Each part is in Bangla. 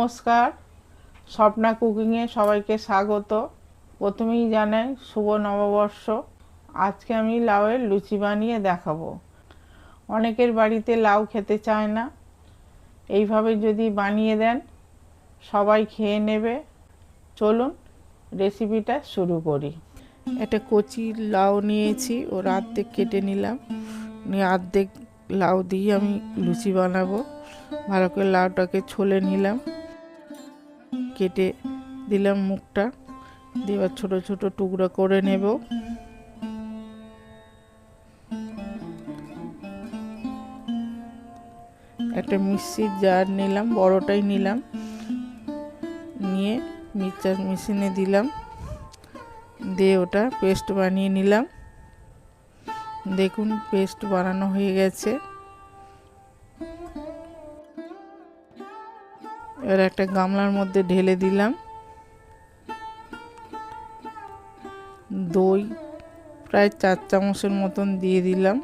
নমস্কার, স্বপ্না কুকিংয়ে সবাইকে স্বাগত। প্রথমেই জানাই শুভ নববর্ষ। আজকে আমি লাউয়ের লুচি বানিয়ে দেখাবো। অনেকের বাড়িতে লাউ খেতে চায় না, এইভাবে যদি বানিয়ে দেন সবাই খেয়ে নেবে। চলুন রেসিপিটা শুরু করি। একটা কচি লাউ নিয়েছি, ওর অর্ধেক কেটে নিলাম, নিয়ে অর্ধেক লাউ দিয়ে আমি লুচি বানাবো। ভালো করে লাউটাকে ছলে নিলাম, কেটে দিলাম মুখটা, দিয়ে এবার ছোটো ছোটো টুকরো করে নেব। একটা মিক্সির জার নিলাম, বড়টাই নিলাম, নিয়ে মিক্সচার মেশিনে দিলাম, দিয়ে ওটা পেস্ট বানিয়ে নিলাম। দেখুন পেস্ট বানানো হয়ে গেছে। এবার একটা গামলার মধ্যে ঢেলে দিলাম। দই প্রায় 4 চামচের মতন দিয়ে দিলাম।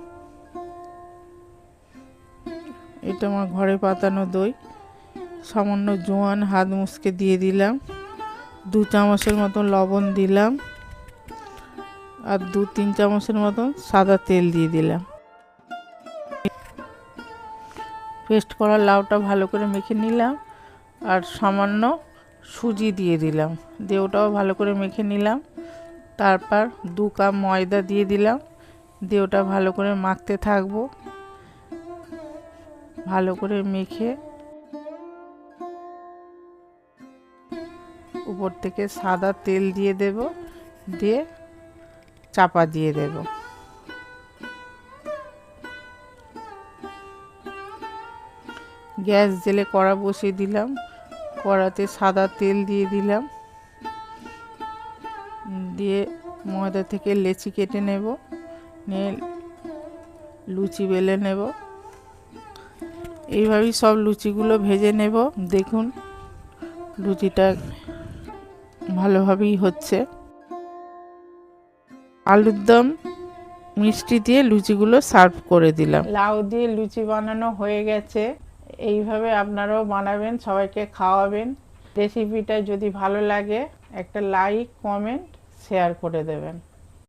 এটা আমার ঘরে পাতানো দই। সামান্য জোয়ান হাত মুছকে দিয়ে দিলাম। 2 চামচের মতন লবণ দিলাম, আর 2-3 চামচের মতন সাদা তেল দিয়ে দিলাম। পেস্ট করা লাউটা ভালো করে মেখে নিলাম, আর সামান্য সুজি দিয়ে দিলাম, দিয়ে ওটাও ভালো করে মেখে নিলাম। তারপর 2 কাপ ময়দা দিয়ে দিলাম, দিয়ে ওটা ভালো করে মাখতে থাকবো। ভালো করে মেখে উপর থেকে সাদা তেল দিয়ে দেব, দিয়ে চাপা দিয়ে দেব। গ্যাস জেলে কড়া বসিয়ে দিলাম, কড়াতে সাদা তেল দিয়ে দিলাম, দিয়ে ময়দা থেকে লেচি কেটে নেব, নিয়ে লুচি বেলে নেব। এইভাবেই সব লুচিগুলো ভেজে নেব। দেখুন লুচিটা ভালোভাবেই হচ্ছে। আলুর দম মিষ্টি দিয়ে লুচিগুলো সার্ভ করে দিলাম। লাউ দিয়ে লুচি বানানো হয়ে গেছে। এইভাবে আপনারাও বানাবেন, সবাইকে খাওয়াবেন। রেসিপিটা যদি ভালো লাগে একটা লাইক, কমেন্ট, শেয়ার করে দেবেন।